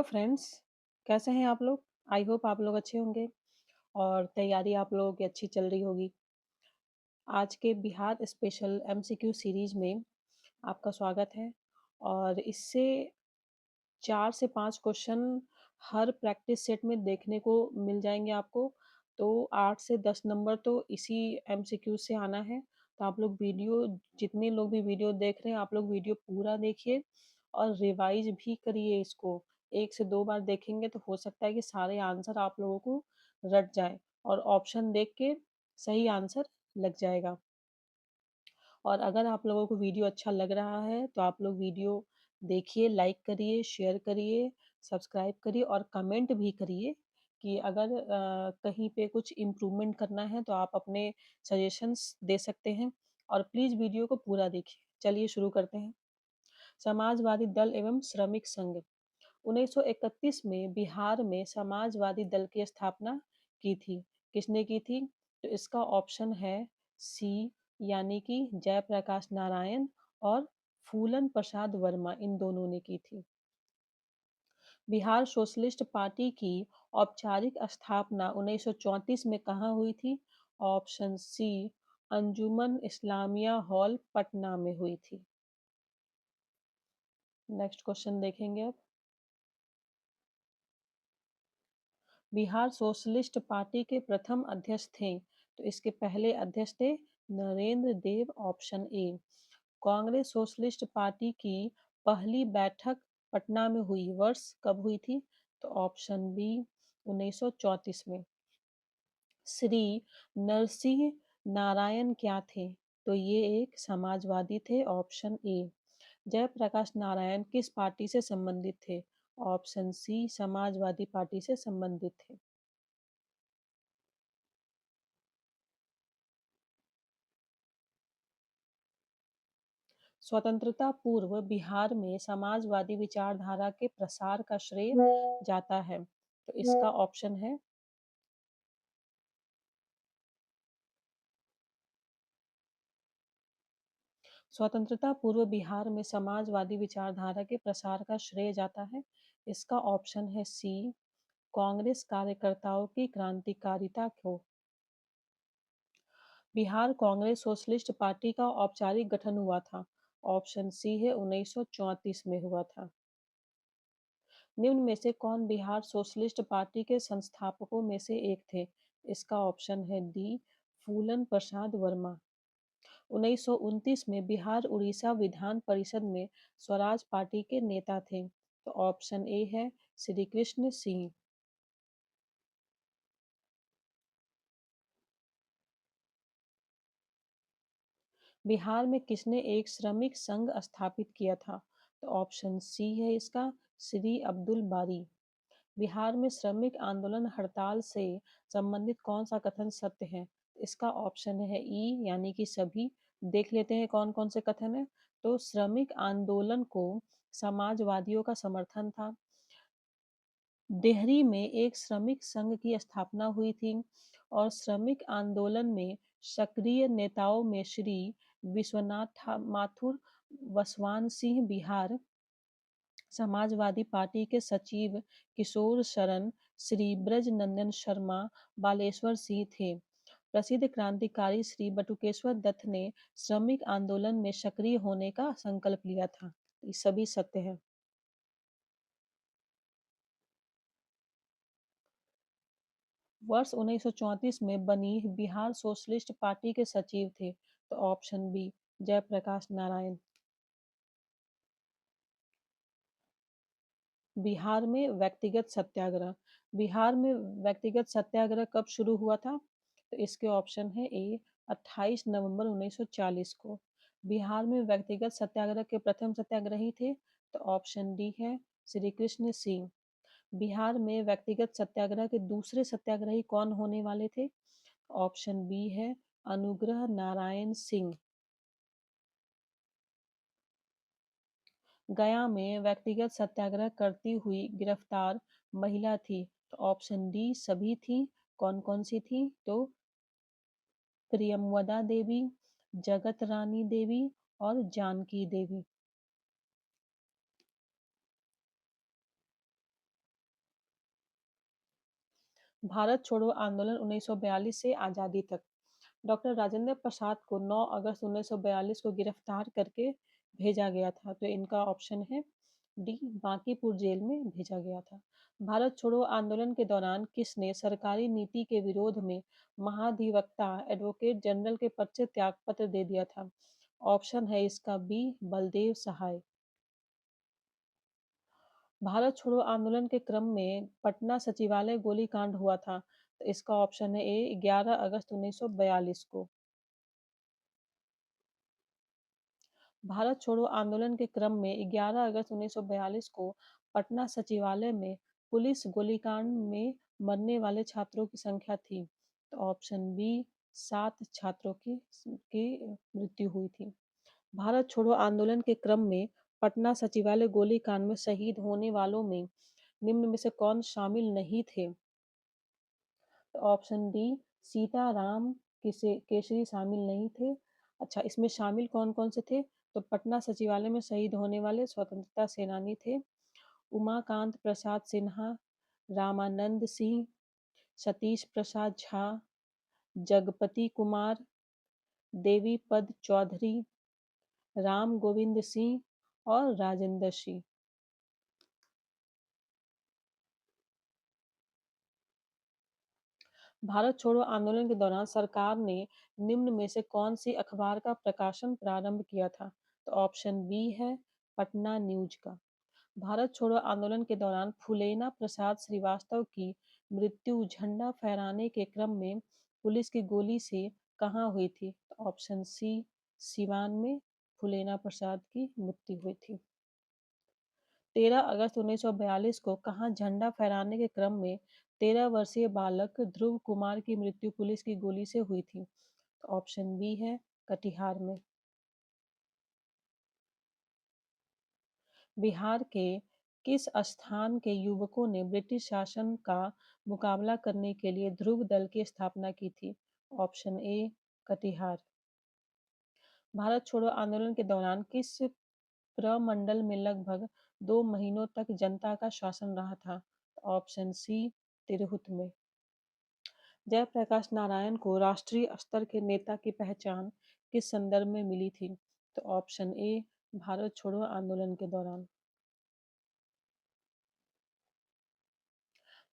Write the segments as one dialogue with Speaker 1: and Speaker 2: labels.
Speaker 1: Friends, कैसे हैं आप लोग? आई होप आप लोग अच्छे होंगे और तैयारी आप लोगों की अच्छी चल रही होगी। आज के बिहार स्पेशल एमसीक्यू सीरीज में आपका स्वागत है और इससे 4 से 5 क्वेश्चन हर प्रैक्टिस सेट में देखने को मिल जाएँगे आपको। तो 8 से 10 नंबर तो इसी एमसीक्यू से आना है। तो आप लोग वीडियो जितने लोग भी वीडियो देख रहे हैं, आप लोग वीडियो पूरा देखिए और रिवाइज़ भी करिए इसको। 1 से 2 बार देखेंगे तो हो सकता है कि सारे आंसर आप लोगों को रट जाएँ और ऑप्शन देख के सही आंसर लग जाएगा। और अगर आप लोगों को वीडियो अच्छा लग रहा है तो आप लोग वीडियो देखिए, लाइक करिए, शेयर करिए, सब्सक्राइब करिए और कमेंट भी करिए कि अगर कहीं पे कुछ इम्प्रूवमेंट करना है तो आप अपने सजेशंस दे सकते हैं और प्लीज़ वीडियो को पूरा देखिए। चलिए शुरू करते हैं। समाजवादी दल एवं श्रमिक संघ 1931 में बिहार में समाजवादी दल की स्थापना की थी। किसने की थी? तो इसका ऑप्शन है सी यानी कि जयप्रकाश नारायण और फूलन प्रसाद वर्मा इन दोनों ने की थी। बिहार सोशलिस्ट पार्टी की औपचारिक स्थापना 1934 में कहाँ हुई थी? ऑप्शन सी अंजुमन इस्लामिया हॉल पटना में हुई थी। नेक्स्ट क्वेश्चन देखेंगे अब। बिहार सोशलिस्ट पार्टी के प्रथम अध्यक्ष थे तो इसके पहले अध्यक्ष थे Narendra Dev option A. Congress Socialist Party की पहली बैठक पटना में हुई वर्ष कब हुई थी? तो ऑप्शन बी 1934 में। श्री नरसिंह नारायण क्या थे? तो ये एक समाजवादी थे ऑप्शन ए। जयप्रकाश नारायण किस पार्टी से संबंधित थे? ऑप्शन सी समाजवादी पार्टी से संबंधित थे। स्वतंत्रता पूर्व बिहार में समाजवादी विचारधारा के प्रसार का श्रेय जाता है तो इसका ऑप्शन है स्वतंत्रता पूर्व बिहार में समाजवादी विचारधारा के प्रसार का श्रेय जाता है। इसका ऑप्शन है सी कांग्रेस कार्यकर्ताओं की क्रांतिकारिता को। बिहार कांग्रेस सोशलिस्ट पार्टी का औपचारिक गठन हुआ था। ऑप्शन सी है 1934 में हुआ था। निम्न में से कौन बिहार सोशलिस्ट पार्टी के संस्थापकों में से एक थे? इसका ऑप्शन है डी फूलन प्रसाद वर्मा। 1929 में बिहार उड़ीसा विधान परिषद में स्वराज पार्टी के नेता थे तो ऑप्शन ए है श्री कृष्ण सिंह। बिहार में किसने एक श्रमिक संघ स्थापित किया था? तो ऑप्शन सी है इसका श्री अब्दुल बारी। बिहार में श्रमिक आंदोलन हड़ताल से संबंधित कौन सा कथन सत्य है? इसका ऑप्शन है ई यानी कि सभी। देख लेते हैं कौन कौन से कथन है। तो श्रमिक आंदोलन को समाजवादियों का समर्थन था। देहरी में एक श्रमिक संघ की स्थापना हुई थी और श्रमिक आंदोलन में सक्रिय नेताओं में श्री विश्वनाथ माथुर वसवान सिंह बिहार समाजवादी पार्टी के सचिव किशोर शरण, श्री ब्रजनंदन शर्मा, बालेश्वर सिंह थे। प्रसिद्ध क्रांतिकारी श्री बटुकेश्वर दत्त ने श्रमिक आंदोलन में सक्रिय होने का संकल्प लिया था। ये सभी सत्य है। वर्ष 1934 में बनी बिहार सोशलिस्ट पार्टी के सचिव थे तो ऑप्शन बी जयप्रकाश नारायण। बिहार में व्यक्तिगत सत्याग्रह बिहार में व्यक्तिगत सत्याग्रह कब शुरू हुआ था? तो इसके ऑप्शन है ए 28 नवंबर 1940 को। बिहार में व्यक्तिगत सत्याग्रह के प्रथम सत्याग्रही थे तो ऑप्शन डी है श्री कृष्ण सिंह। बिहार में व्यक्तिगत सत्याग्रह के दूसरे सत्याग्रही कौन होने वाले थे? ऑप्शन बी है अनुग्रह नारायण सिंह। गया में व्यक्तिगत सत्याग्रह करती हुई गिरफ्तार महिला थी तो ऑप्शन डी सभी थी। कौन कौन सी थी? तो प्रियमवदा देवी, जगत रानी देवी और जानकी देवी। भारत छोड़ो आंदोलन 1942 से आज़ादी तक। डॉक्टर राजेंद्र प्रसाद को 9 अगस्त 1942 को गिरफ्तार करके भेजा गया था। तो इनका ऑप्शन है डी, बांकीपुर जेल में भेजा गया था। भारत छोड़ो आंदोलन के दौरान किसने सरकारी नीति के विरोध में महाधिवक्ता एडवोकेट जनरल के पद से त्यागपत्र दे दिया था? ऑप्शन है इसका बी, बलदेव सहाय। भारत छोड़ो आंदोलन के क्रम में पटना सचिवालय गोलीकांड हुआ था। तो इसका ऑप्शन है ए, 11 अगस्त 1942 को। भारत छोड़ो आंदोलन के क्रम में 11 अगस्त 1942 को पटना सचिवालय में पुलिस गोलीकांड में मरने वाले छात्रों की संख्या थी। तो ऑप्शन बी, 7 छात्रों की मृत्यु हुई थी। भारत छोड़ो आंदोलन के क्रम में पटना सचिवालय गोलीकांड में शहीद होने वालों में निम्न में से कौन शामिल नहीं थे? तो ऑप्शन डी, सीताराम केसरी शामिल नहीं थे। अच्छा, इसमें शामिल कौन कौन से थे? तो पटना सचिवालय में शहीद होने वाले स्वतंत्रता सेनानी थे उमाकांत प्रसाद सिन्हा, रामानंद सिंह, सतीश प्रसाद झा, जगपति कुमार, देवीपद चौधरी, राम गोविंद सिंह और राजेंद्र सिंह। भारत छोड़ो आंदोलन के दौरान सरकार ने निम्न में से कौन सी अखबार का प्रकाशन प्रारंभ किया था? तो ऑप्शन बी है पटना न्यूज का। भारत छोड़ो आंदोलन के दौरान फूलेना प्रसाद श्रीवास्तव की मृत्यु झंडा फहराने के क्रम में पुलिस की गोली से कहाँ हुई थी? तो ऑप्शन सी, सिवान में फूलेना प्रसाद की मृत्यु हुई थी। 13 अगस्त 1942 को कहाँ झंडा फहराने के क्रम में 13 वर्षीय बालक ध्रुव कुमार की मृत्यु पुलिस की गोली से हुई थी? तो ऑप्शन बी है कटिहार में। बिहार के किस स्थान के युवकों ने ब्रिटिश शासन का मुकाबला करने के लिए ध्रुव दल की स्थापना की थी? Option A, Katihar. भारत छोड़ो आंदोलन के दौरान किस प्रमंडल में लगभग 2 महीनों तक जनता का शासन रहा था? ऑप्शन सी, तिरहुत में। जयप्रकाश नारायण को राष्ट्रीय स्तर के नेता की पहचान किस संदर्भ में मिली थी? तो ऑप्शन ए, भारत छोड़ो आंदोलन के दौरान।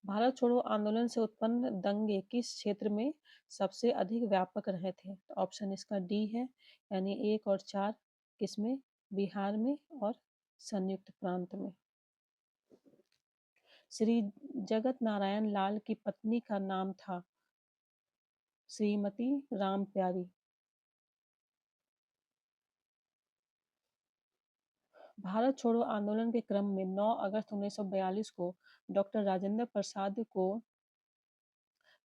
Speaker 1: भारत छोड़ो आंदोलन से उत्पन्न दंगे किस क्षेत्र में सबसे अधिक व्यापक रहे थे? तो ऑप्शन इसका डी है, यानी 1 और 4। किसमें? बिहार में और संयुक्त प्रांत में। श्री जगत नारायण लाल की पत्नी का नाम था श्रीमती रामप्यारी। भारत छोड़ो आंदोलन के क्रम में 9 अगस्त 1942 को डॉक्टर राजेंद्र प्रसाद को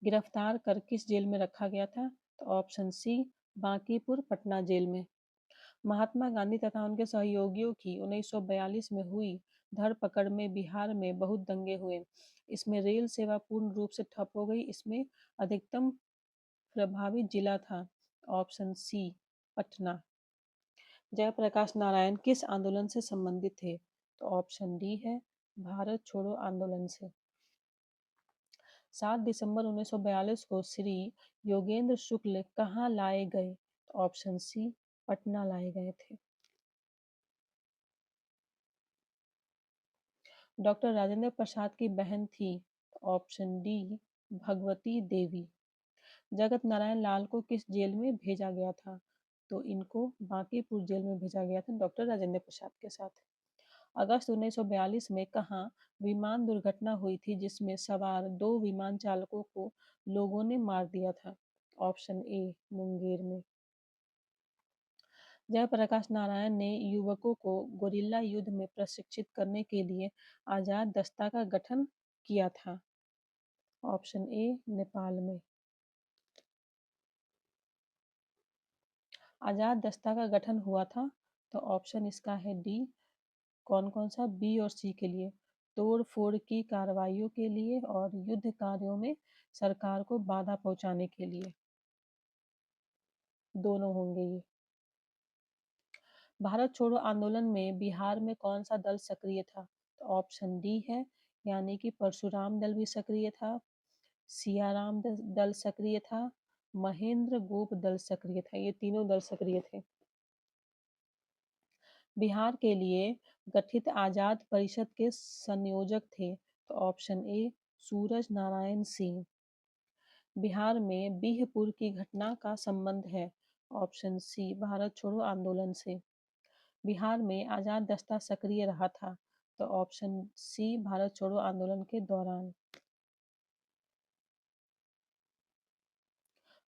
Speaker 1: गिरफ्तार कर किस जेल में रखा गया था? तो option C, Bankipur Patna jail में। महात्मा गांधी तथा उनके सहयोगियों की 1942 में हुई धरपकड़ में बिहार में बहुत दंगे हुए। इसमें रेल सेवा पूर्ण रूप से ठप हो गई। इसमें अधिकतम प्रभावित जिला था ऑप्शन सी, पटना। जयप्रकाश नारायण किस आंदोलन से संबंधित थे? तो ऑप्शन डी है भारत छोड़ो आंदोलन से। 7 दिसंबर 1942 को श्री योगेंद्र शुक्ल कहाँ लाए गए? तो ऑप्शन सी, पटना लाए गए थे। डॉक्टर राजेंद्र प्रसाद की बहन थी? ऑप्शन डी, भगवती देवी। जगत नारायण लाल को किस जेल में भेजा गया था? तो इनको बांकीपुर जेल में भेजा गया था डॉक्टर राजेंद्र प्रसाद के साथ। अगस्त 1942 में कहाँ विमान दुर्घटना हुई थी जिसमें सवार 2 विमान चालकों को लोगों ने मार दिया था? ऑप्शन ए, मुंगेर में। जयप्रकाश नारायण ने युवकों को गोरिल्ला युद्ध में प्रशिक्षित करने के लिए आजाद दस्ता का गठन किया था? ऑप्शन ए, नेपाल में। आजाद दस्ता का गठन हुआ था। तो ऑप्शन इसका है डी, कौन कौन सा? बी और सी के लिए, तोड़ फोड़ की कार्रवाइयों के लिए और युद्ध कार्यों में सरकार को बाधा पहुंचाने के लिए। दोनों होंगे ये। भारत छोड़ो आंदोलन में बिहार में कौन सा दल सक्रिय था? तो ऑप्शन डी है, यानी कि परशुराम दल भी सक्रिय था। सियाराम दल सक्रिय था, महेंद्र गोप दल सक्रिय था। ये तीनों दल सक्रिय थे। बिहार के लिए गठित आजाद परिषद के संयोजक थे, तो ऑप्शन ए सूरज नारायण सिंह। बिहार में बिहपुर की घटना का संबंध है, ऑप्शन सी भारत छोड़ो आंदोलन से। बिहार में आजाद दस्ता सक्रिय रहा था, तो ऑप्शन सी भारत छोड़ो आंदोलन के दौरान।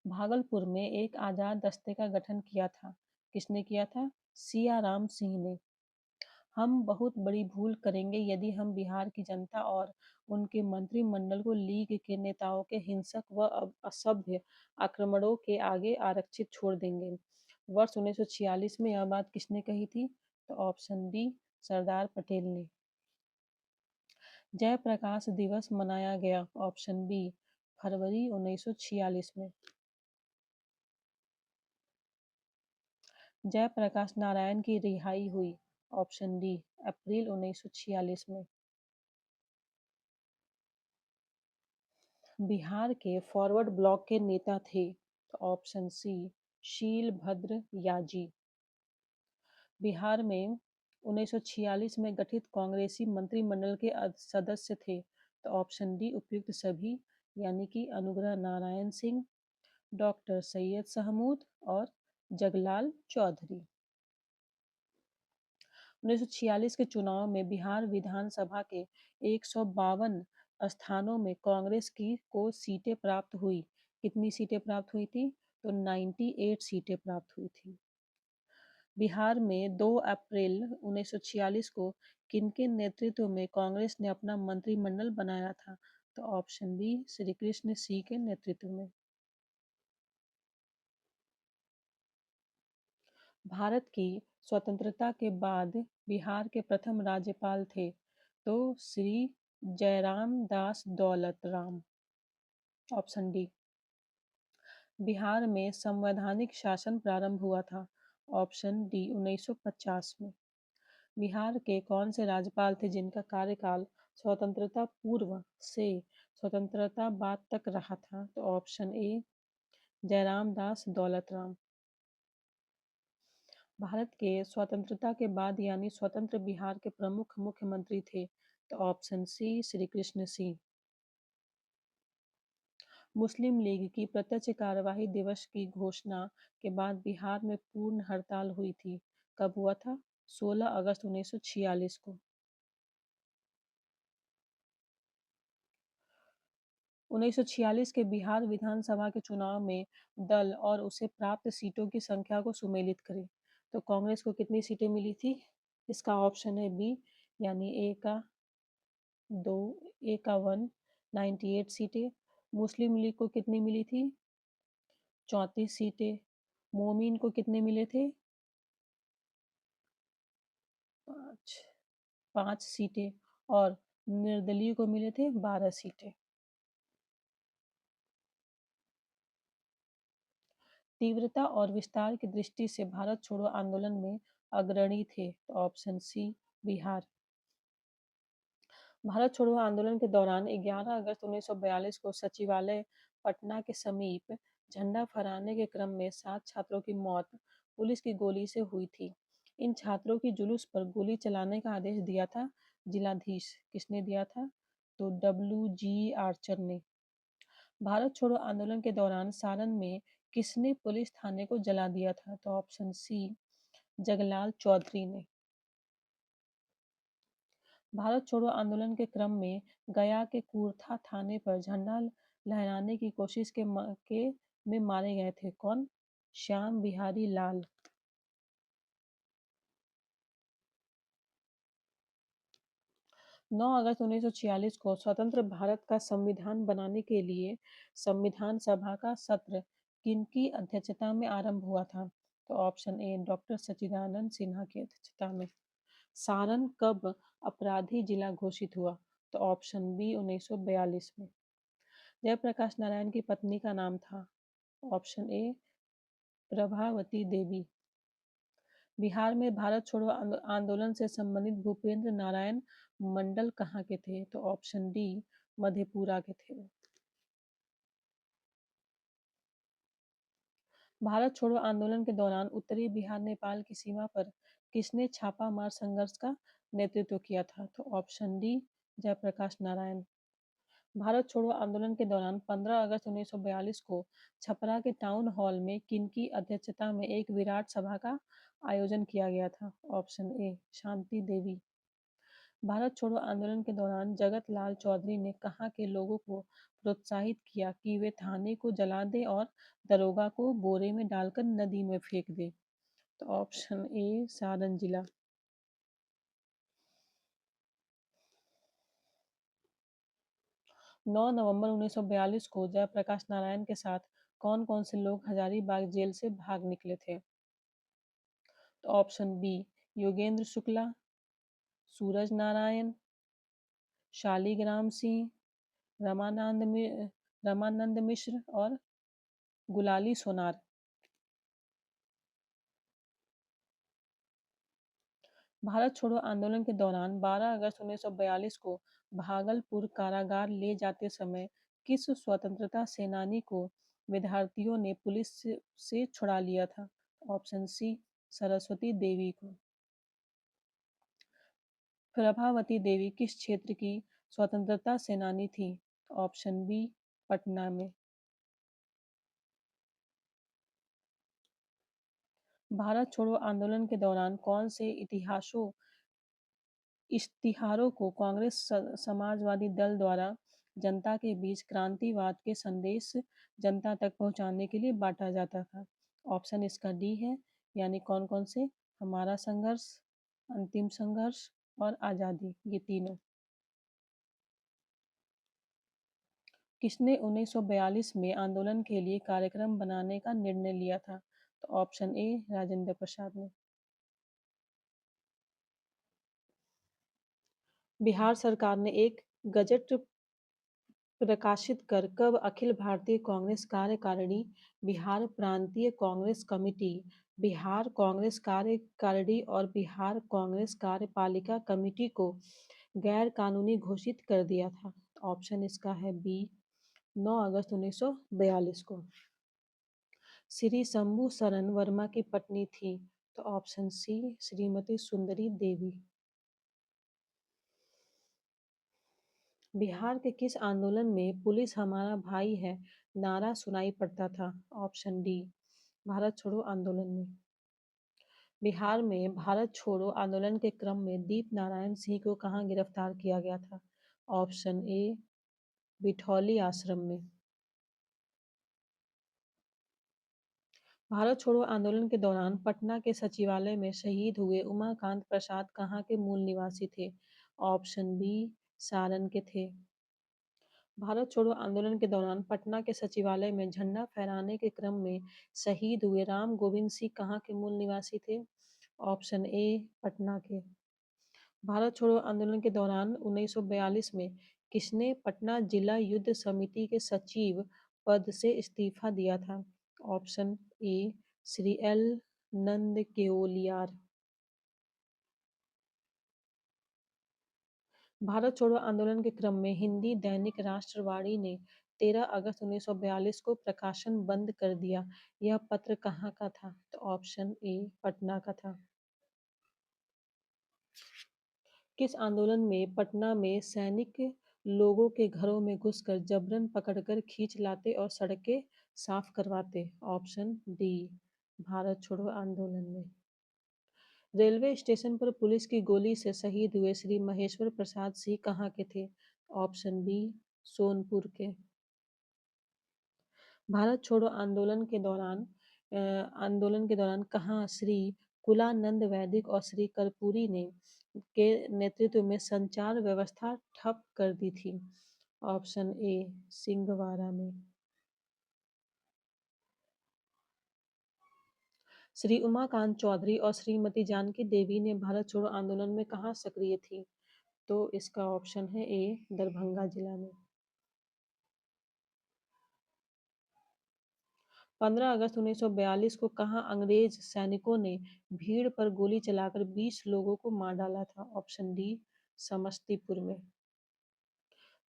Speaker 1: भागलपुर में एक आजाद दस्ते का गठन किया था। किसने किया था? सियाराम सिंह ने। हम बहुत बड़ी भूल करेंगे यदि हम बिहार की जनता और उनके मंत्रिमंडल को लीग के नेताओं के हिंसक व असभ्य आक्रमणों के आगे आरक्षित छोड़ देंगे। वर्ष 1946 में यह बात किसने कही थी? तो ऑप्शन डी सरदार पटेल ने। जयप्रकाश दिवस मनाया गया, ऑप्शन बी फरवरी 1946 में। जयप्रकाश नारायण की रिहाई हुई, ऑप्शन डी अप्रैल 1946 में। बिहार के फॉरवर्ड ब्लॉक के नेता थे, तो ऑप्शन सी शीलभद्र याजी। बिहार में 1946 में गठित कांग्रेसी मंत्रिमंडल के सदस्य थे, तो ऑप्शन डी उपयुक्त सभी, यानी कि अनुग्रह नारायण सिंह, डॉक्टर सैयद सहमूद और जगलाल चौधरी। 1946 के चुनाव में बिहार विधानसभा के 152 स्थानों में कांग्रेस की को सीटें प्राप्त हुई। कितनी सीटें प्राप्त हुई थी? तो 98 सीटें प्राप्त हुई थी। बिहार में 2 अप्रैल 1946 को किनके नेतृत्व में कांग्रेस ने अपना मंत्रिमंडल बनाया था? तो ऑप्शन बी श्री कृष्ण सी के नेतृत्व में। भारत की स्वतंत्रता के बाद बिहार के प्रथम राज्यपाल थे, तो श्री जयराम दास दौलत राम, ऑप्शन डी। बिहार में संवैधानिक शासन प्रारंभ हुआ था, ऑप्शन डी 1950 में। बिहार के कौन से राज्यपाल थे जिनका कार्यकाल स्वतंत्रता पूर्व से स्वतंत्रता बाद तक रहा था? तो ऑप्शन ए जयराम दास दौलत राम। भारत के स्वतंत्रता के बाद यानी स्वतंत्र बिहार के प्रमुख मुख्यमंत्री थे, तो ऑप्शन सी श्री कृष्ण सिंह। मुस्लिम लीग की प्रत्यक्ष कार्यवाही दिवस की घोषणा के बाद बिहार में पूर्ण हड़ताल हुई थी। कब हुआ था? 16 अगस्त 1946 को। 1946 के बिहार विधानसभा के चुनाव में दल और उसे प्राप्त सीटों की संख्या को सुमेलित करें, तो कांग्रेस को कितनी सीटें मिली थी? इसका ऑप्शन है बी, यानी ए का 2, ए का 1, 98 सीटें। मुस्लिम लीग को कितनी मिली थी? 34 सीटें। मोमीन को कितने मिले थे? 5, 5 सीटें। और निर्दलीय को मिले थे 12 सीटें। तीव्रता और विस्तार की दृष्टि से भारत छोड़ो आंदोलन में अग्रणी थे, तो ऑप्शन सी बिहार। भारत छोड़ो आंदोलन के दौरान 11 अगस्त 1942 को सचिवालय पटना के समीप झंडा फहराने के क्रम में 7 छात्रों की मौत पुलिस की गोली से हुई थी। इन छात्रों की जुलूस पर गोली चलाने का आदेश दिया था जिलाधीश। किसने दिया था? तो WG आर्चर ने। भारत छोड़ो आंदोलन के दौरान सारण में किसने पुलिस थाने को जला दिया था? तो ऑप्शन सी जगलाल चौधरी ने। भारत छोड़ो आंदोलन के क्रम में गया के कूर्था थाने पर झंडा लहराने की कोशिश में मारे गए थे कौन? श्याम बिहारी लाल। 9 अगस्त 1946 को स्वतंत्र भारत का संविधान बनाने के लिए संविधान सभा का सत्र किनकी अध्यक्षता में आरंभ हुआ था? तो ऑप्शन ए डॉक्टर सच्चिदानंद सिन्हा की अध्यक्षता में। सारण कब अपराधी जिला घोषित हुआ? तो ऑप्शन बी 1942 में। जयप्रकाश नारायण की पत्नी का नाम था? Option A Prabhavati Devi. बिहार में भारत छोड़ो आंदोलन से संबंधित भूपेंद्र नारायण मंडल कहाँ के थे? तो ऑप्शन डी मधेपुरा के थे। भारत छोड़ो आंदोलन के दौरान उत्तरी बिहार नेपाल की सीमा पर किसने छापा मार संघर्ष का नेतृत्व किया था? तो ऑप्शन डी जयप्रकाश नारायण। भारत छोड़ो आंदोलन के दौरान 15 अगस्त 1942 को छपरा के टाउन हॉल में किनकी अध्यक्षता में एक विराट सभा का आयोजन किया गया था? Option A Shanti Devi. भारत छोड़ो आंदोलन के दौरान जगत लाल चौधरी ने कहाँ के लोगों को प्रोत्साहित किया कि वे थाने को जला दें और दरोगा को बोरे में डालकर नदी में फेंक दें? तो ऑप्शन ए सारण जिला। 9 नवंबर 1942 को जयप्रकाश नारायण के साथ कौन कौन से लोग हजारीबाग जेल से भाग निकले थे? तो ऑप्शन बी योगेंद्र शुक्ला, सूरज नारायण, शालीग्राम सिंह, रमानंद मिश्र और गुलाली सोनार। भारत छोड़ो आंदोलन के दौरान 12 अगस्त 1942 को भागलपुर कारागार ले जाते समय किस स्वतंत्रता सेनानी को विद्यार्थियों ने पुलिस से छुड़ा लिया था? ऑप्शन सी सरस्वती देवी को। प्रभावती देवी किस क्षेत्र की स्वतंत्रता सेनानी थी? ऑप्शन बी पटना में। भारत छोड़ो आंदोलन के दौरान कौन से इश्तिहारों को कांग्रेस समाजवादी दल द्वारा जनता के बीच क्रांतिवाद के संदेश जनता तक पहुंचाने के लिए बांटा जाता था? ऑप्शन इसका डी है, यानी कौन कौन से? हमारा संघर्ष, अंतिम संघर्ष और आज़ादी, ये तीनों। किसने 1942 में आंदोलन के लिए कार्यक्रम बनाने का निर्णय लिया था? तो ऑप्शन ए राजेंद्र प्रसाद ने। बिहार सरकार ने एक गजट प्रकाशित कर कब अखिल भारतीय कांग्रेस कार्यकारिणी, बिहार प्रांतीय कांग्रेस कमेटी, बिहार कांग्रेस कार्यकारिणी और बिहार कांग्रेस कार्यपालिका कमेटी को गैर कानूनी घोषित कर दिया था? ऑप्शन इसका है बी 9 अगस्त 1942 को। श्री शंभू शरण वर्मा की पत्नी थी? तो ऑप्शन सी श्रीमती सुंदरी देवी। बिहार के किस आंदोलन में पुलिस हमारा भाई है नारा सुनाई पड़ता था? ऑप्शन डी भारत छोड़ो आंदोलन में। बिहार में भारत छोड़ो आंदोलन के क्रम में दीप नारायण सिंह को कहाँ गिरफ्तार किया गया था? ऑप्शन ए बिठौली आश्रम में। भारत छोड़ो आंदोलन के दौरान पटना के सचिवालय में शहीद हुए उमाकांत प्रसाद कहाँ के मूल निवासी थे? ऑप्शन बी सारण के थे। भारत छोड़ो आंदोलन के दौरान पटना के सचिवालय में झंडा फहराने के क्रम में शहीद हुए राम गोविंद सिंह कहाँ के मूल निवासी थे? ऑप्शन ए पटना के। भारत छोड़ो आंदोलन के दौरान 1942 में किसने पटना जिला युद्ध समिति के सचिव पद से इस्तीफा दिया था? ऑप्शन ए श्री एल नंद केओलियार। भारत छोड़ो आंदोलन के क्रम में हिंदी दैनिक राष्ट्रवाणी ने 13 अगस्त 1942 को प्रकाशन बंद कर दिया। यह पत्र कहाँ का था? तो ऑप्शन ए पटना का था। किस आंदोलन में पटना में सैनिक लोगों के घरों में घुसकर जबरन पकड़कर खींच लाते और सड़कें साफ करवाते? ऑप्शन डी भारत छोड़ो आंदोलन में। रेलवे स्टेशन पर पुलिस की गोली से शहीद हुए श्री महेश्वर प्रसाद सिंह कहाँ के थे? ऑप्शन बी सोनपुर के। भारत छोड़ो आंदोलन के दौरान कहाँ श्री कुलानंद वैदिक और श्री कर्पूरी ने के नेतृत्व में संचार व्यवस्था ठप कर दी थी? ऑप्शन ए सिंगवारा में। श्री उमाकांत चौधरी और श्रीमती जानकी देवी ने भारत छोड़ो आंदोलन में कहाँ सक्रिय थी? तो इसका ऑप्शन है ए दरभंगा जिला में। 15 अगस्त 1942 को कहाँ अंग्रेज सैनिकों ने भीड़ पर गोली चलाकर 20 लोगों को मार डाला था? ऑप्शन डी समस्तीपुर में।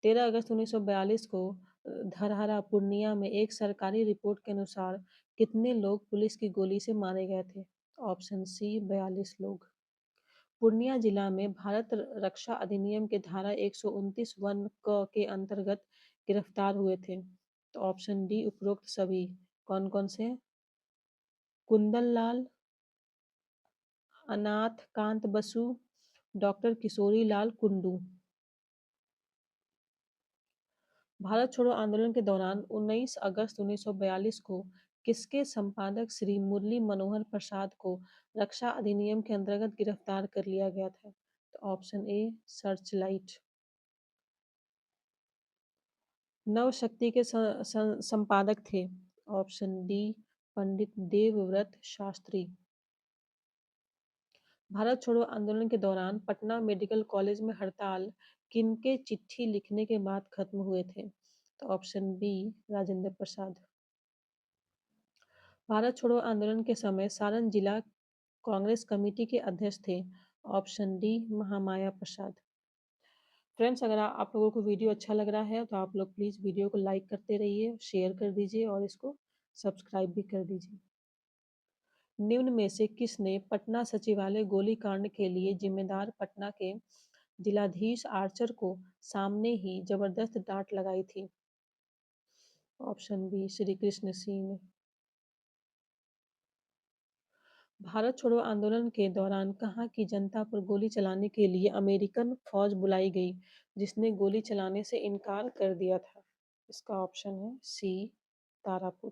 Speaker 1: 13 अगस्त 1942 को धरहरा पूर्णिया में एक सरकारी रिपोर्ट के अनुसार कितने लोग पुलिस की गोली से मारे गए थे? ऑप्शन सी 42 लोग। पूर्णिया जिला में भारत रक्षा अधिनियम के धारा 129 वन क के अंतर्गत गिरफ्तार हुए थे। तो ऑप्शन डी उपरोक्त सभी कौन कौन से हैं? कुंदन लाल, अनाथ कांत बसु, डॉक्टर किशोरी लाल कुंडू। भारत छोड़ो आंदोलन के दौरान 19 अगस्त 1942 को किसके संपादक श्री मुरली मनोहर प्रसाद को रक्षा अधिनियम के अंतर्गत गिरफ्तार कर लिया गया था? तो ऑप्शन ए सर्चलाइट। नव शक्ति के संपादक थे? ऑप्शन डी पंडित देवव्रत शास्त्री। भारत छोड़ो आंदोलन के दौरान पटना मेडिकल कॉलेज में हड़ताल किनके चिट्ठी लिखने के बाद खत्म हुए थे? तो ऑप्शन बी राजेंद्र प्रसाद। भारत छोड़ो आंदोलन के समय सारण जिला कांग्रेस कमेटी के अध्यक्ष थे? ऑप्शन डी महामाया प्रसाद। फ्रेंड्स, अगर आप लोगों को वीडियो अच्छा लग रहा है तो आप लोग प्लीज़ वीडियो को लाइक करते रहिए, शेयर कर दीजिए और इसको सब्सक्राइब भी कर दीजिए। निम्न में से किसने पटना सचिवालय गोलीकांड के लिए जिम्मेदार पटना के जिलाधीश आर्चर को सामने ही जबरदस्त डांट लगाई थी? ऑप्शन बी श्री कृष्ण सिंह ने। भारत छोड़ो आंदोलन के दौरान कहाँ की जनता पर गोली चलाने के लिए अमेरिकन फौज बुलाई गई जिसने गोली चलाने से इनकार कर दिया था? इसका ऑप्शन है सी तारापुर।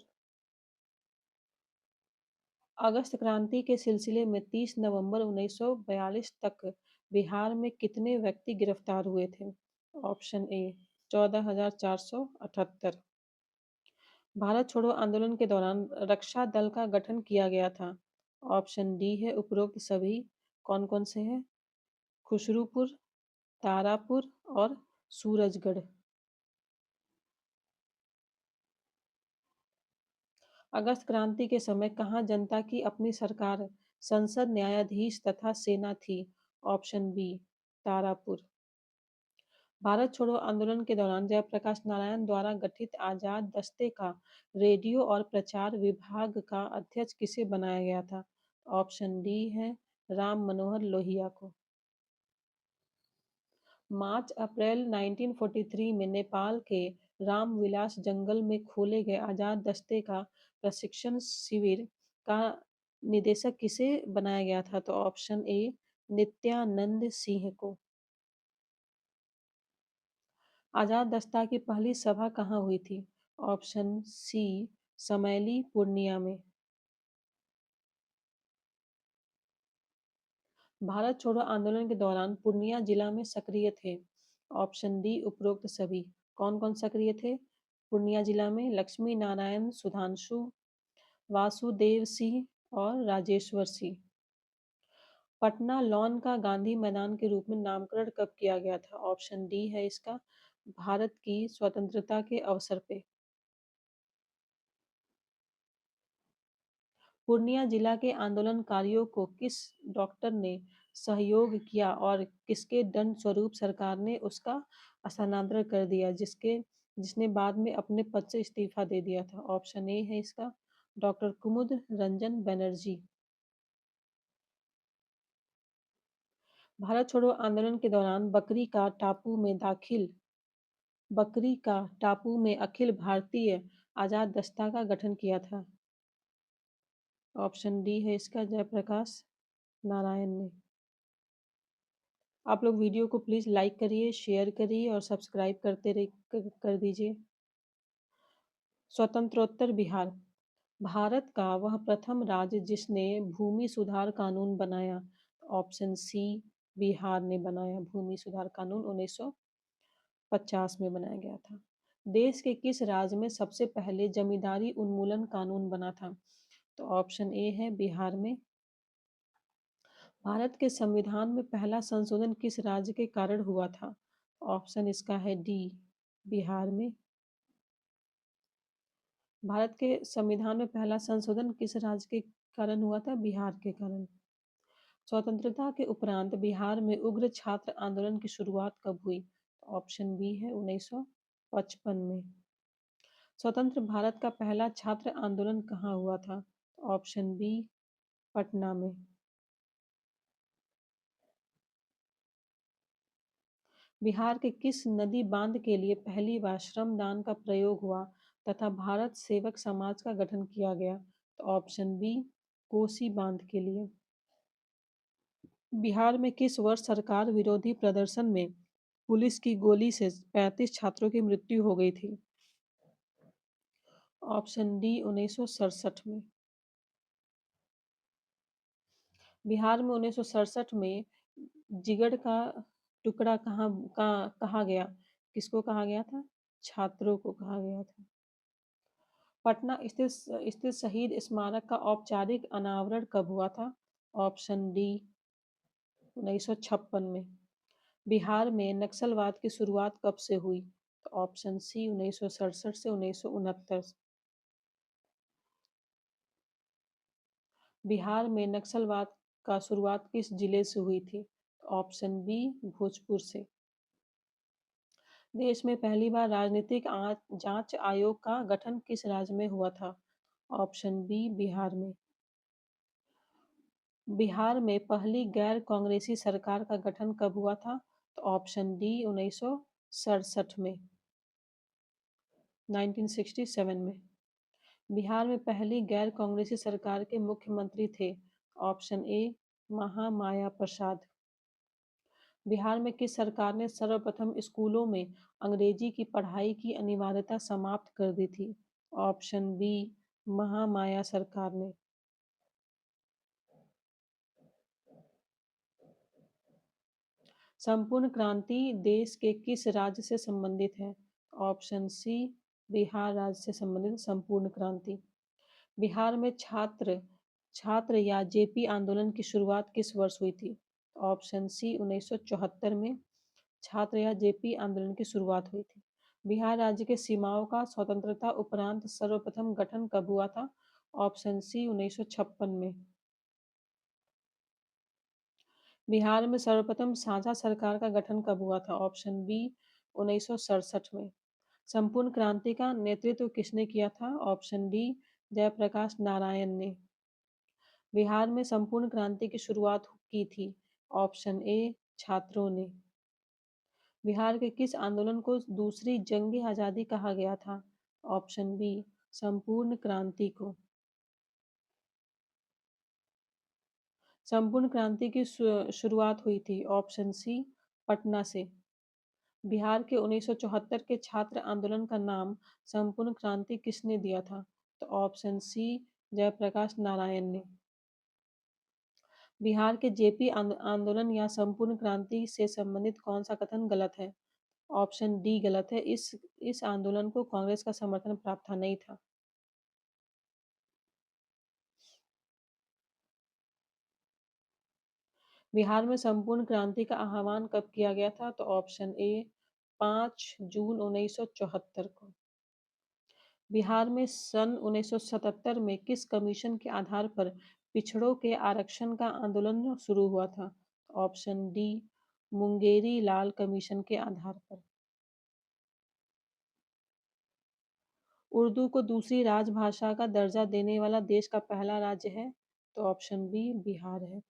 Speaker 1: अगस्त क्रांति के सिलसिले में 30 नवंबर 1942 तक बिहार में कितने व्यक्ति गिरफ्तार हुए थे? Option A 14,478। भारत छोड़ो आंदोलन के दौरान रक्षा दल का गठन किया गया था? ऑप्शन डी है उपरोक्त सभी कौन कौन से हैं? खुसरूपुर, तारापुर और सूरजगढ़। अगस्त क्रांति के समय कहाँ जनता की अपनी सरकार, संसद, न्यायाधीश तथा सेना थी? Option B Tarapur. भारत छोड़ो आंदोलन के दौरान जयप्रकाश नारायण द्वारा गठित आजाद दस्ते का रेडियो और प्रचार विभाग का अध्यक्ष किसे बनाया गया था? ऑप्शन डी है राम मनोहर लोहिया को। मार्च अप्रैल 1943 में नेपाल के रामविलास जंगल में खोले गए आजाद दस्ते का प्रशिक्षण शिविर का निदेशक किसे बनाया गया था? तो ऑप्शन ए नित्यानंद सिंह को। आजाद दस्ता की पहली सभा कहाँ हुई थी? ऑप्शन सी समैली पूर्णिया में। भारत छोड़ो आंदोलन के दौरान पूर्णिया जिला में सक्रिय थे? ऑप्शन डी उपरोक्त सभी कौन कौन सक्रिय थे पूर्णिया जिला में? लक्ष्मी नारायण, सुधांशु, वासुदेव सिंह और राजेश्वर सिंह। पटना लॉन का गांधी मैदान के रूप में नामकरण कब किया गया था? ऑप्शन डी है इसका भारत की स्वतंत्रता के अवसर पे। पूर्णिया जिला के आंदोलनकारियों को किस डॉक्टर ने सहयोग किया और किसके दंड स्वरूप सरकार ने उसका स्थानांतरण कर दिया जिसने बाद में अपने पद से इस्तीफा दे दिया था? ऑप्शन ए है इसका डॉक्टर कुमुद रंजन बनर्जी। भारत छोड़ो आंदोलन के दौरान बकरी का टापू में अखिल भारतीय आजाद दस्ता का गठन किया था? ऑप्शन डी है इसका जयप्रकाश नारायण ने। आप लोग वीडियो को प्लीज़ लाइक करिए, शेयर करिए और सब्सक्राइब कर दीजिए। स्वतंत्रोत्तर बिहार भारत का वह प्रथम राज्य जिसने भूमि सुधार कानून बनाया? ऑप्शन सी बिहार ने बनाया भूमि सुधार कानून 1950 में बनाया गया था। देश के किस राज्य में सबसे पहले जमींदारी उन्मूलन कानून बना था? तो ऑप्शन ए है बिहार में। भारत के संविधान में पहला संशोधन किस राज्य के कारण हुआ था? ऑप्शन इसका है डी बिहार में। भारत के संविधान में पहला संशोधन किस राज्य के कारण हुआ था? बिहार के कारण। स्वतंत्रता के उपरांत बिहार में उग्र छात्र आंदोलन की शुरुआत कब हुई? ऑप्शन बी है 1955 में। स्वतंत्र भारत का पहला छात्र आंदोलन कहाँ हुआ था? ऑप्शन बी पटना में। बिहार के किस नदी बांध के लिए पहली बार श्रमदान का प्रयोग हुआ तथा भारत सेवक समाज का गठन किया गया? तो ऑप्शन बी कोसी बांध के लिए। बिहार में किस वर्ष सरकार विरोधी प्रदर्शन में पुलिस की गोली से 35 छात्रों की मृत्यु हो गई थी? ऑप्शन डी 1967 में। बिहार में 1967 में जिगड़ का टुकड़ा कहा गया? किसको कहा गया था? छात्रों को कहा गया था। पटना स्थित शहीद स्मारक का औपचारिक अनावरण कब हुआ था? ऑप्शन डी 1956 में। बिहार में नक्सलवाद की शुरुआत कब से हुई? तो ऑप्शन सी 1967 से 1969। बिहार में नक्सलवाद का शुरुआत किस जिले से हुई थी? तो ऑप्शन बी भोजपुर से। देश में पहली बार राजनीतिक जांच आयोग का गठन किस राज्य में हुआ था? ऑप्शन बी बिहार में। बिहार में पहली गैर कांग्रेसी सरकार का गठन कब हुआ था? तो ऑप्शन डी 1967 में। 1967 में। बिहार में पहली गैर कांग्रेसी सरकार के मुख्यमंत्री थे? ऑप्शन ए महामाया प्रसाद। बिहार में किस सरकार ने सर्वप्रथम स्कूलों में अंग्रेजी की पढ़ाई की अनिवार्यता समाप्त कर दी थी? ऑप्शन बी महामाया सरकार ने। संपूर्ण क्रांति देश के किस राज्य से संबंधित है? ऑप्शन सी बिहार राज्य से संबंधित संपूर्ण क्रांति। बिहार में छात्र छात्र या जेपी आंदोलन की शुरुआत किस वर्ष हुई थी? ऑप्शन सी 1974 में छात्र या जेपी आंदोलन की शुरुआत हुई थी। बिहार राज्य के सीमाओं का स्वतंत्रता उपरांत सर्वप्रथम गठन कब हुआ था? ऑप्शन सी 1956 में। बिहार में सर्वप्रथम साझा सरकार का गठन कब हुआ था? ऑप्शन बी 1967 में। संपूर्ण क्रांति का नेतृत्व किसने किया था? ऑप्शन डी जयप्रकाश नारायण ने। बिहार में संपूर्ण क्रांति की शुरुआत की थी? ऑप्शन ए छात्रों ने। बिहार के किस आंदोलन को दूसरी जंग आज़ादी कहा गया था? ऑप्शन बी संपूर्ण क्रांति को। संपूर्ण क्रांति की शुरुआत हुई थी? ऑप्शन सी पटना से। बिहार के 1974 के छात्र आंदोलन का नाम संपूर्ण क्रांति किसने दिया था? तो ऑप्शन सी जयप्रकाश नारायण ने। बिहार के जेपी आंदोलन या संपूर्ण क्रांति से संबंधित कौन सा कथन गलत है? ऑप्शन डी गलत है। इस आंदोलन को कांग्रेस का समर्थन प्राप्त था नहीं था। बिहार में संपूर्ण क्रांति का आह्वान कब किया गया था? तो ऑप्शन ए 5 जून 1974 को। बिहार में सन 1977 में किस कमीशन के आधार पर पिछड़ों के आरक्षण का आंदोलन शुरू हुआ था? ऑप्शन डी मुंगेरी लाल कमीशन के आधार पर। उर्दू को दूसरी राजभाषा का दर्जा देने वाला देश का पहला राज्य है? तो ऑप्शन बी बिहार है।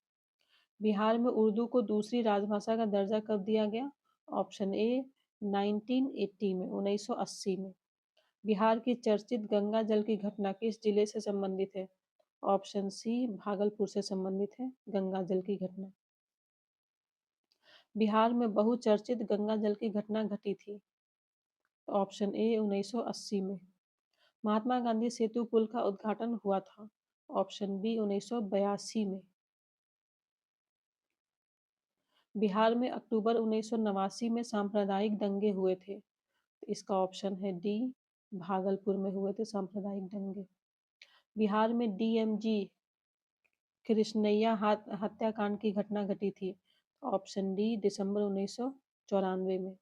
Speaker 1: बिहार में उर्दू को दूसरी राजभाषा का दर्जा कब दिया गया? ऑप्शन ए 1980 में 1980 में। बिहार की चर्चित गंगा जल की घटना किस जिले से संबंधित है? ऑप्शन सी भागलपुर से संबंधित है गंगा जल की घटना। बिहार में बहुचर्चित गंगा जल की घटना घटी थी? ऑप्शन ए 1980 में। महात्मा गांधी सेतु पुल का उद्घाटन हुआ था? ऑप्शन बी 1982 में। बिहार में अक्टूबर 1989 में सांप्रदायिक दंगे हुए थे? तो इसका ऑप्शन है डी भागलपुर में हुए थे सांप्रदायिक दंगे। बिहार में डीएमजी कृष्णैया हत्याकांड की घटना घटी थी? ऑप्शन डी दिसंबर 1994 में।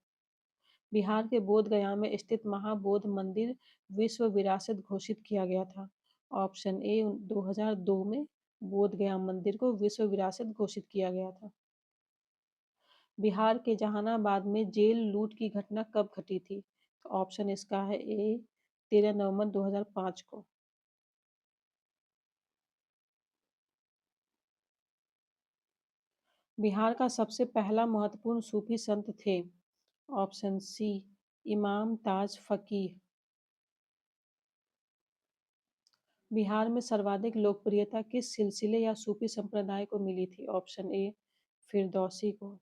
Speaker 1: बिहार के बोध गया में स्थित महाबोध मंदिर विश्व विरासत घोषित किया गया था? ऑप्शन ए 2002 में बोध गया मंदिर को विश्व विरासत घोषित किया गया था। बिहार के जहानाबाद में जेल लूट की घटना कब घटी थी? तो ऑप्शन इसका है ए 13 नवंबर 2005 को। बिहार का सबसे पहला महत्वपूर्ण सूफी संत थे। ऑप्शन सी इमाम ताज फकीह। बिहार में सर्वाधिक लोकप्रियता किस सिलसिले या सूफी संप्रदाय को मिली थी? ऑप्शन ए फिरदौसी को।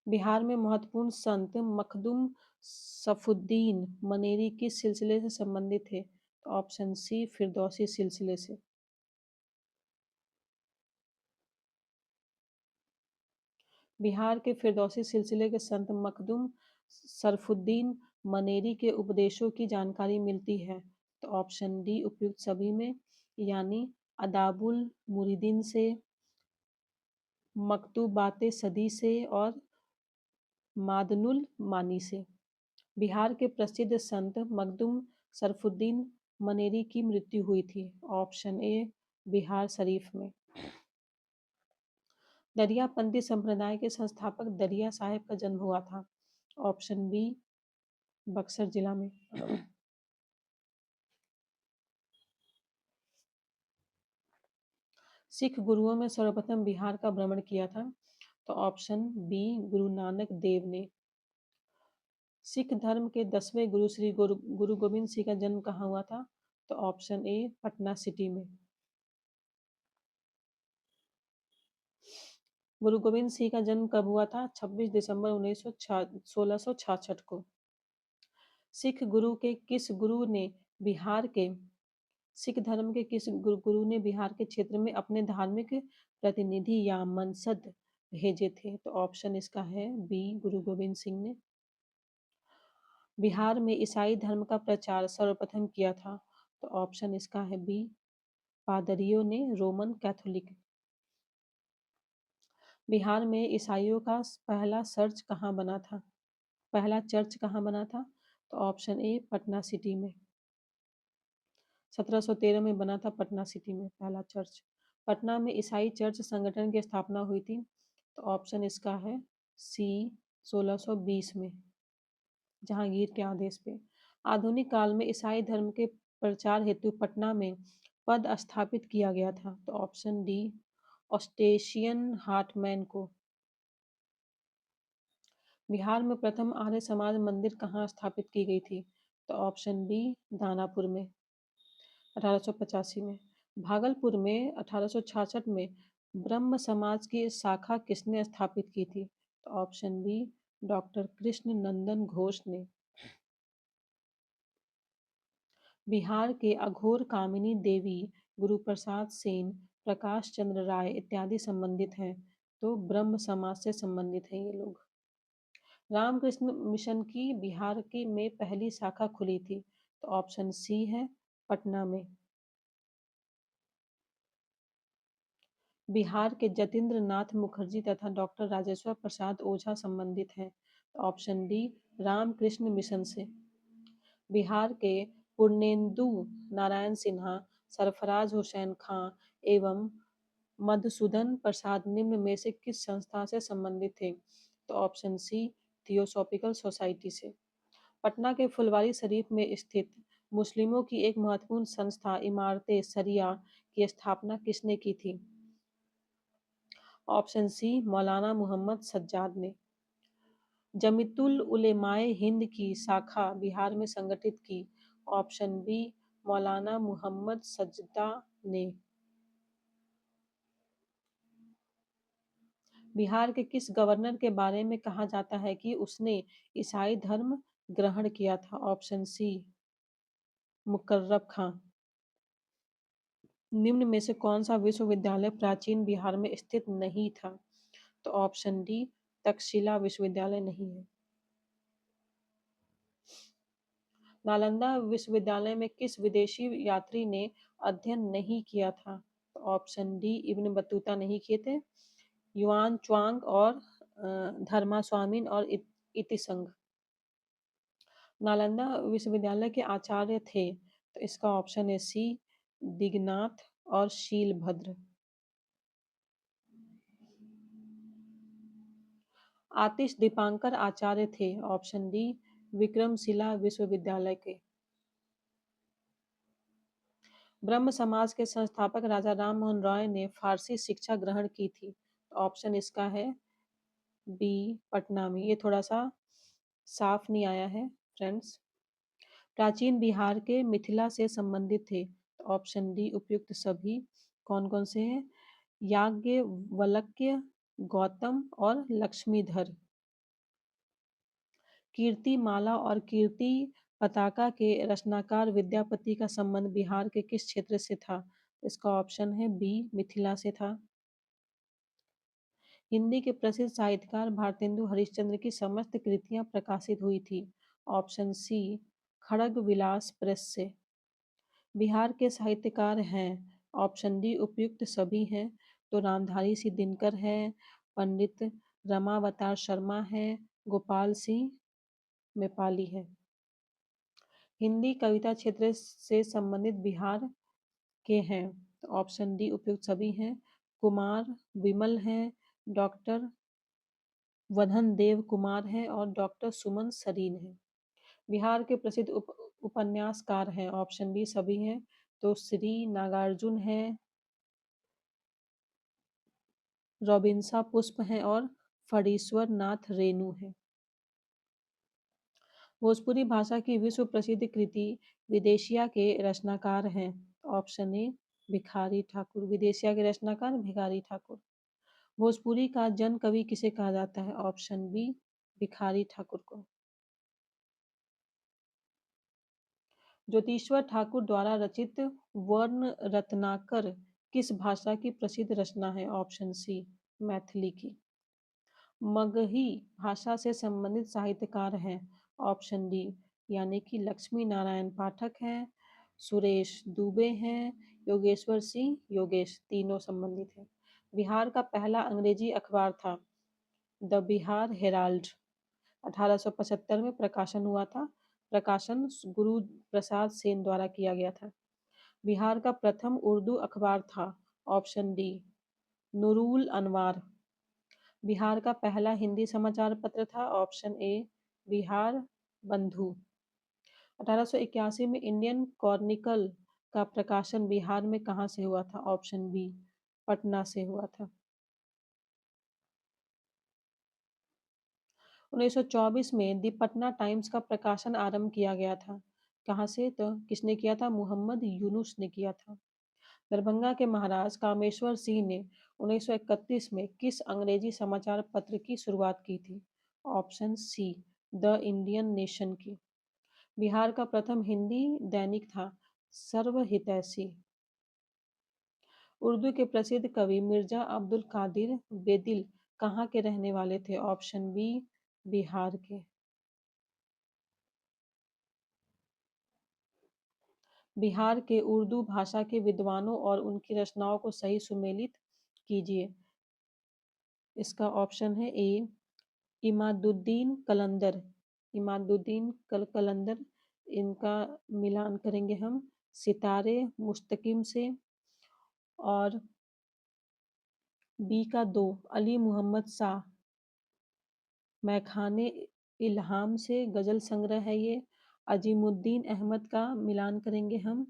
Speaker 1: बिहार में महत्वपूर्ण संत मखदूम सफुद्दीन मनेरी किस सिलसिले से संबंधित थे? तो ऑप्शन सी फिरदौसी सिलसिले से। बिहार के फिरदौसी सिलसिले के संत मखदूम सरफुद्दीन मनेरी के उपदेशों की जानकारी मिलती है। तो ऑप्शन डी उपयुक्त सभी में, यानी अदाबुल मुरीदीन से, मकतूबाते सदी से और मादनुल मानी से। बिहार के प्रसिद्ध संत मखदूम सरफुद्दीन मनेरी की मृत्यु हुई थी। ऑप्शन ए बिहार शरीफ में। दरियापंथी संप्रदाय के संस्थापक दरिया साहेब का जन्म हुआ था। ऑप्शन बी बक्सर जिला में। सिख गुरुओं में सर्वप्रथम बिहार का भ्रमण किया था। तो ऑप्शन बी गुरु नानक देव ने। सिख धर्म के 10वें गुरु श्री गुरु गोविंद सिंह का जन्म कहाँ हुआ था? तो ऑप्शन ए पटना सिटी में। गुरु गोविंद सिंह का जन्म कब हुआ था? 26 दिसंबर 1666 को। सिख गुरु के किस गुरु ने बिहार के सिख धर्म के किस गुरु ने बिहार के क्षेत्र में अपने धार्मिक प्रतिनिधि या मनसद भेजे थे? तो ऑप्शन इसका है बी गुरु गोविंद सिंह ने। बिहार में ईसाई धर्म का प्रचार सर्वप्रथम किया था। तो ऑप्शन इसका है बी पादरियों ने, रोमन कैथोलिक। बिहार में ईसाइयों का पहला चर्च कहाँ बना था? तो ऑप्शन ए पटना सिटी में। 1713 में बना था पटना सिटी में पहला चर्च। पटना में ईसाई चर्च संगठन की स्थापना हुई थी। तो ऑप्शन इसका है सी 1620 में, जहांगीर के आदेश पे। आधुनिक काल में ईसाई धर्म के प्रचार हेतु पटना में पद स्थापित किया गया था। तो ऑप्शन डी ऑस्टेशियन हार्टमैन को। बिहार में प्रथम आर्य समाज मंदिर कहाँ स्थापित की गई थी? तो ऑप्शन बी दानापुर में 1885 में। भागलपुर में 1866 में ब्रह्म समाज की शाखा किसने स्थापित की थी? तो option B doctor Krishna Nandan Ghosh ने। बिहार के अघोर कामिनी देवी गुरुप्रसाद सेन, प्रकाश चंद्र राय इत्यादि संबंधित हैं। तो ब्रह्म समाज से संबंधित हैं ये लोग। रामकृष्ण मिशन की बिहार की में पहली शाखा खुली थी। तो ऑप्शन सी है पटना में। बिहार के जतीन्द्र नाथ मुखर्जी तथा डॉक्टर राजेश्वर प्रसाद ओझा संबंधित हैं। तो ऑप्शन डी रामकृष्ण मिशन से। बिहार के पूर्णेंदु नारायण सिन्हा, सरफराज हुसैन खां एवं मधुसूदन प्रसाद निम्न में से किस संस्था से संबंधित थे? तो ऑप्शन सी थियोसॉफिकल सोसाइटी से। पटना के फुलवारी शरीफ में स्थित मुस्लिमों की एक महत्वपूर्ण संस्था इमारते शरिया की स्थापना किसने की थी? ऑप्शन सी मौलाना मोहम्मद सज्जाद ने। जमीयतुल उलेमाए हिंद की शाखा बिहार में संगठित की। ऑप्शन बी मौलाना मोहम्मद सज्जदा ने। बिहार के किस गवर्नर के बारे में कहा जाता है कि उसने ईसाई धर्म ग्रहण किया था? ऑप्शन सी मुकर्रब खां। निम्न में से कौन सा विश्वविद्यालय प्राचीन बिहार में स्थित नहीं था? तो ऑप्शन डी तक्षशिला विश्वविद्यालय नहीं है। नालंदा विश्वविद्यालय में किस विदेशी यात्री ने अध्ययन नहीं किया था? तो ऑप्शन डी इब्न बतूता नहीं किए थे, युआन च्वांग और धर्मा स्वामीन और इतिसंग। नालंदा विश्वविद्यालय के आचार्य थे। तो इसका ऑप्शन है सी दिगनाथ और शीलभद्र। आतिश दीपांकर आचार्य थे। ऑप्शन डी विक्रमशिला विश्वविद्यालय के। ब्रह्म समाज के संस्थापक राजा राम मोहन रॉय ने फारसी शिक्षा ग्रहण की थी। ऑप्शन इसका है बी, पटना में। ये थोड़ा सा साफ नहीं आया है फ्रेंड्स। प्राचीन बिहार के मिथिला से संबंधित थे। ऑप्शन डी उपयुक्त सभी। कौन कौन से हैं? याज्ञवल्क्य, गौतम और लक्ष्मीधर। कीर्ति माला और कीर्ति पताका के रचनाकार विद्यापति का संबंध बिहार के किस क्षेत्र से था? इसका ऑप्शन है बी, मिथिला से था। हिंदी के प्रसिद्ध साहित्यकार भारतेंदु हरिश्चंद्र की समस्त कृतियां प्रकाशित हुई थी। ऑप्शन सी, खड़ग विलास प्रेस से। बिहार के साहित्यकार हैं। ऑप्शन डी उपयुक्त सभी हैं। तो रामधारी सिंह दिनकर है, पंडित रमावतार शर्मा है, गोपाल सिंह नेपाली है। हिंदी कविता क्षेत्र से संबंधित बिहार के हैं। ऑप्शन डी उपयुक्त सभी हैं। कुमार विमल हैं, डॉक्टर वधन देव कुमार हैं और डॉक्टर सुमन सरीन हैं। बिहार के प्रसिद्ध उपन्यासकार हैं। ऑप्शन बी सभी हैं। तो श्री नागार्जुन हैं, रॉबिन्सा पुष्प हैं और फणीश्वर नाथ रेणु हैं। भोजपुरी भाषा की विश्व प्रसिद्ध कृति विदेशिया के रचनाकार हैं। Option A Bhikhari Thakur. विदेशिया के रचनाकार भिखारी ठाकुर। भोजपुरी का जन कवि किसे कहा जाता है? ऑप्शन बी भिखारी ठाकुर को। ज्योतिश्वर ठाकुर द्वारा रचित वर्ण रत्नाकर किस भाषा की प्रसिद्ध रचना है? ऑप्शन सी मैथिली की। मगही भाषा से संबंधित साहित्यकार हैं। ऑप्शन डी यानी कि लक्ष्मी नारायण पाठक हैं, सुरेश दुबे हैं, योगेश्वर सिंह योगेश, तीनों संबंधित हैं। बिहार का पहला अंग्रेजी अखबार था द बिहार हेराल्ड। 1875 में प्रकाशन हुआ था। प्रकाशन गुरु प्रसाद सेन द्वारा किया गया था। बिहार का प्रथम उर्दू अखबार था। ऑप्शन डी नूरुल अनवार। बिहार का पहला हिंदी समाचार पत्र था। ऑप्शन ए बिहार बंधु। 1881 में इंडियन कॉर्निकल का प्रकाशन बिहार में कहाँ से हुआ था? ऑप्शन बी पटना से हुआ था। 1924 में दी पटना टाइम्स का प्रकाशन आरंभ किया गया था। कहाँ से? तो किसने किया था? मोहम्मद यूनुस ने किया था। दरभंगा के महाराज कामेश्वर सिंह ने 1931 में किस अंग्रेजी समाचार पत्र की शुरुआत की थी? Option see the Indian nation की। बिहार का प्रथम हिंदी दैनिक था सर्वहितैषी। उर्दू के प्रसिद्ध कवि मिर्जा अब्दुल कादिर बेदिल कहाँ के रहने वाले थे? ऑप्शन बी बिहार के। बिहार के उर्दू भाषा के विद्वानों और उनकी रचनाओं को सही सुमेलित कीजिए। इसका ऑप्शन है ए इमादुद्दीन कलंदर। इमादुद्दीन कलंदर, इनका मिलान करेंगे हम सितारे मुस्तकिम से। और बी का दो अली मोहम्मद शाह मैखाने इल्हाम से, गजल संग्रह है ये। अजीमुद्दीन अहमद का मिलान करेंगे हम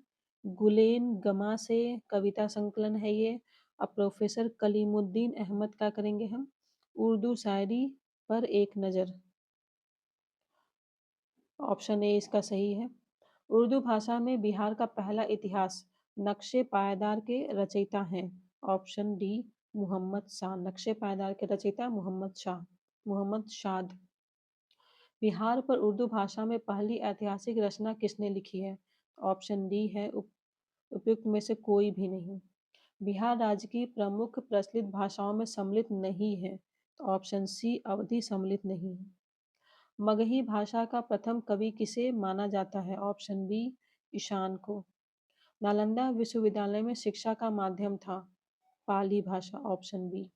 Speaker 1: गुलेन गमा से, कविता संकलन है ये। अब प्रोफेसर कलीमुद्दीन अहमद का करेंगे हम उर्दू शायरी पर एक नज़र। ऑप्शन ए इसका सही है। उर्दू भाषा में बिहार का पहला इतिहास नक्शे पायदार के रचयिता हैं। Option D Mohammad Shah. नक्शे पायदार के रचयिता मोहम्मद शाह, मोहम्मद शाद। बिहार पर उर्दू भाषा में पहली ऐतिहासिक रचना किसने लिखी है? ऑप्शन डी है उपयुक्त में से कोई भी नहीं। बिहार राज्य की प्रमुख प्रचलित भाषाओं में सम्मिलित नहीं है। तो ऑप्शन सी अवधि सम्मिलित नहीं है। मगही भाषा का प्रथम कवि किसे माना जाता है? ऑप्शन बी ईशान को। नालंदा विश्वविद्यालय में शिक्षा का माध्यम था पाली भाषा। Option B.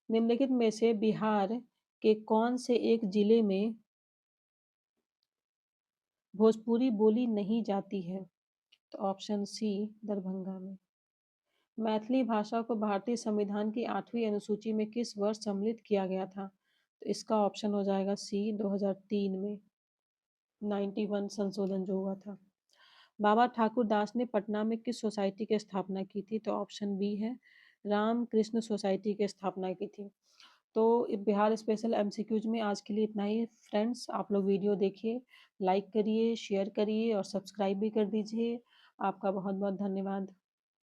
Speaker 1: निम्नलिखित में से बिहार के कौन से एक जिले में भोजपुरी बोली नहीं जाती है? तो ऑप्शन सी दरभंगा में। मैथिली भाषा को भारतीय संविधान की 8वीं अनुसूची में किस वर्ष सम्मिलित किया गया था? तो इसका ऑप्शन हो जाएगा सी 2003 में, 91 संशोधन जो हुआ था। बाबा ठाकुर दास ने पटना में किस सोसाइटी की स्थापना की थी? तो ऑप्शन बी है रामकृष्ण सोसाइटी की स्थापना की थी। तो बिहार स्पेशल एमसीक्यूज में आज के लिए इतना ही फ्रेंड्स। आप लोग वीडियो देखिए, लाइक करिए, शेयर करिए और सब्सक्राइब भी कर दीजिए। आपका बहुत बहुत धन्यवाद।